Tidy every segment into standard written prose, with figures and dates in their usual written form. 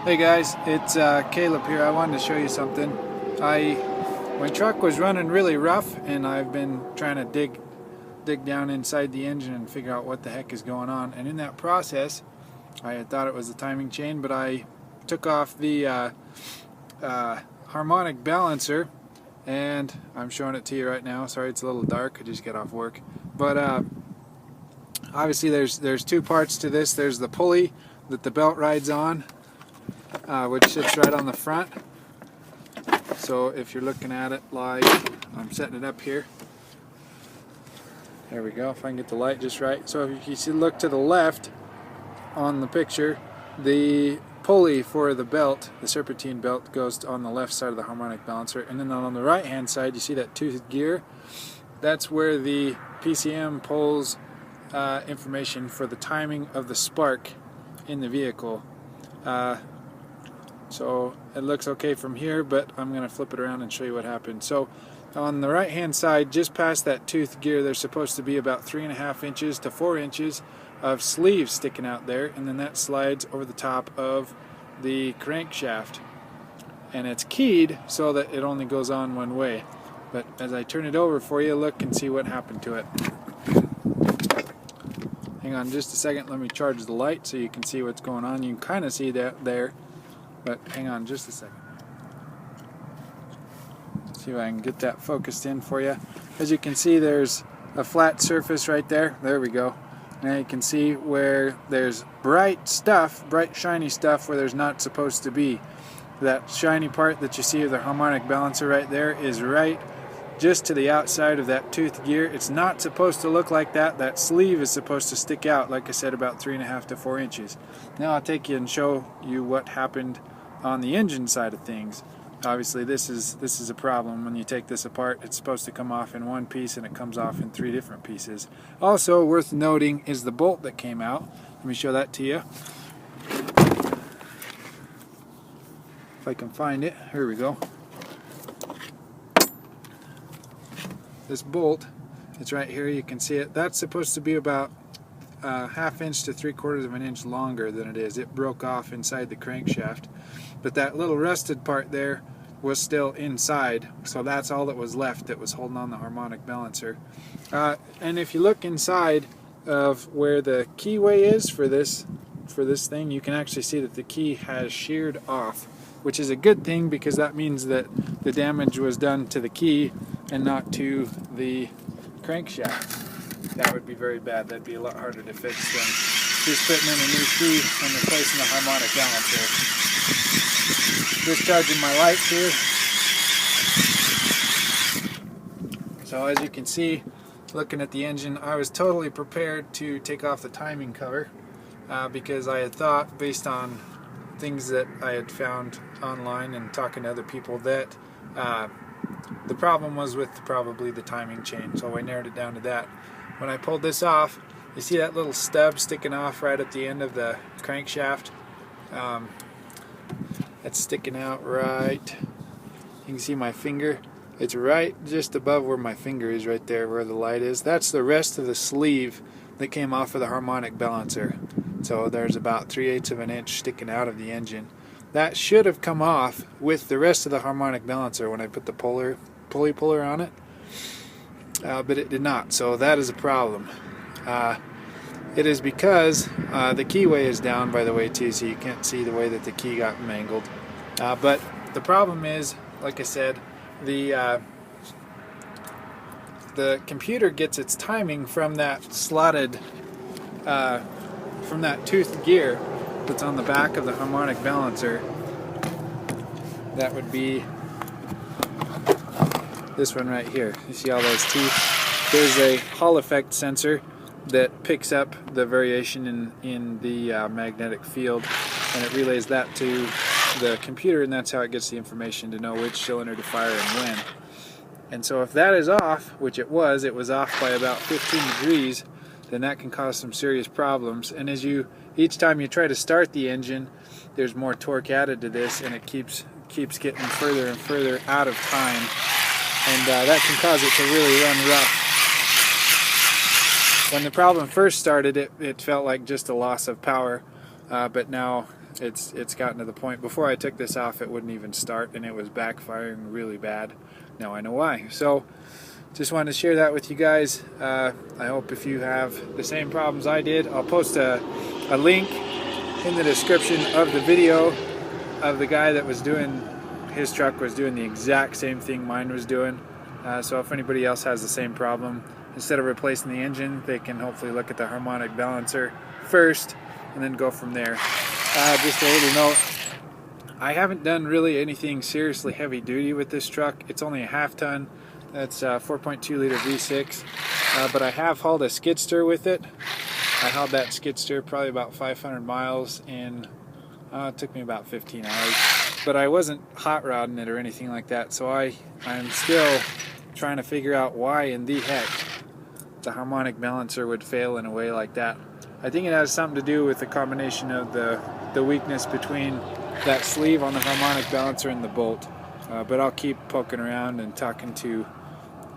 Hey guys, it's Caleb here. I wanted to show you something. My truck was running really rough, and I've been trying to dig down inside the engine and figure out what the heck is going on. And in that process, I had thought it was the timing chain, but I took off the harmonic balancer, and I'm showing it to you right now. Sorry, it's a little dark. I just got off work, but obviously there's two parts to this. There's the pulley that the belt rides on, which sits right on the front. So if you're looking at it like I'm setting it up here, there we go. If I can get the light just right. So if you see, look to the left on the picture, the pulley for the belt, the serpentine belt, goes on the left side of the harmonic balancer, and then on the right hand side you see that toothed gear. That's where the PCM pulls information for the timing of the spark in the vehicle. So it looks okay from here, but I'm going to flip it around and show you what happened. So on the right hand side, just past that tooth gear, there's supposed to be about 3.5 inches to 4 inches of sleeve sticking out there, and then that slides over the top of the crankshaft. And it's keyed so that it only goes on one way. But as I turn it over for you, look and see what happened to it. Hang on just a second, let me charge the light so you can see what's going on. You can kind of see that there. But hang on just a second. See if I can get that focused in for you. As you can see, there's a flat surface right there. There we go. Now you can see where there's bright stuff, bright shiny stuff where there's not supposed to be. That shiny part that you see of the harmonic balancer right there is right just to the outside of that tooth gear. It's not supposed to look like that. That sleeve is supposed to stick out, like I said, about 3.5 to 4 inches. Now I'll take you and show you what happened on the engine side of things. Obviously this is a problem. When you take this apart, it's supposed to come off in one piece, and it comes off in 3 different pieces. Also worth noting is the bolt that came out. Let me show that to you. If I can find it. Here we go. This bolt, it's right here, you can see it. That's supposed to be about 1/2 inch to 3/4 of an inch longer than it is. It broke off inside the crankshaft, but that little rusted part there was still inside, so that's all that was left that was holding on the harmonic balancer. And if you look inside of where the keyway is for this thing, you can actually see that the key has sheared off, which is a good thing because that means that the damage was done to the key and not to the crankshaft. That would be very bad. That'd be a lot harder to fix than just putting in a new key and replacing the harmonic balancer. Discharging my lights here. So as you can see, looking at the engine, I was totally prepared to take off the timing cover because I had thought, based on things that I had found online and talking to other people, that the problem was with probably the timing chain. So I narrowed it down to that. When I pulled this off, you see that little stub sticking off right at the end of the crankshaft? It's sticking out right. You can see my finger. It's right just above where my finger is, right there where the light is. That's the rest of the sleeve that came off of the harmonic balancer. So there's about 3/8 of an inch sticking out of the engine. That should have come off with the rest of the harmonic balancer when I put the pulley puller on it, but it did not. So that is a problem. It is because the keyway is down, by the way, too, so you can't see the way that the key got mangled. But the problem is, like I said, the computer gets its timing from that slotted, from that toothed gear that's on the back of the harmonic balancer. That would be this one right here. You see all those teeth? There's a Hall effect sensor that picks up the variation in the magnetic field, and it relays that to the computer, and that's how it gets the information to know which cylinder to fire and when. And so if that is off, which it was off by about 15 degrees, then that can cause some serious problems. And each time you try to start the engine, there's more torque added to this, and it keeps getting further and further out of time, and that can cause it to really run rough. When the problem first started, it felt like just a loss of power, but now it's gotten to the point. Before I took this off, it wouldn't even start, and it was backfiring really bad. Now I know why. So just wanted to share that with you guys. I hope if you have the same problems I did, I'll post a link in the description of the video of the guy that was doing, his truck was doing the exact same thing mine was doing. So if anybody else has the same problem, instead of replacing the engine, they can hopefully look at the harmonic balancer first and then go from there. Just a little note, I haven't done really anything seriously heavy duty with this truck. It's only a half ton. That's 4.2 liter V6, but I have hauled a skid steer with it. I hauled that skid steer probably about 500 miles in, it took me about 15 hours, but I wasn't hot rodding it or anything like that, so I'm still trying to figure out why in the heck the harmonic balancer would fail in a way like that. I think it has something to do with the combination of the weakness between that sleeve on the harmonic balancer and the bolt, but I'll keep poking around and talking to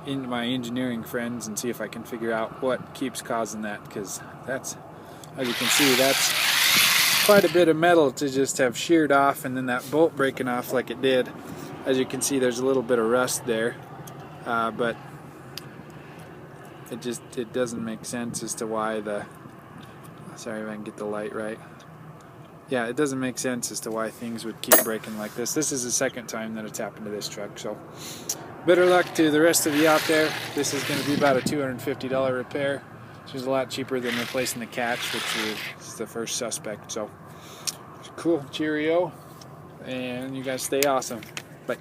my engineering friends and see if I can figure out what keeps causing that, because that's, as you can see, that's quite a bit of metal to just have sheared off, and then that bolt breaking off like it did. As you can see, there's a little bit of rust there, but it doesn't make sense as to why sorry if I can get the light right. Yeah, it doesn't make sense as to why things would keep breaking like this. This is the second time that it's happened to this truck, so better luck to the rest of you out there. This is going to be about a $250 repair, which is a lot cheaper than replacing the catch, which is the first suspect. So cool, cheerio, and you guys stay awesome. Bye.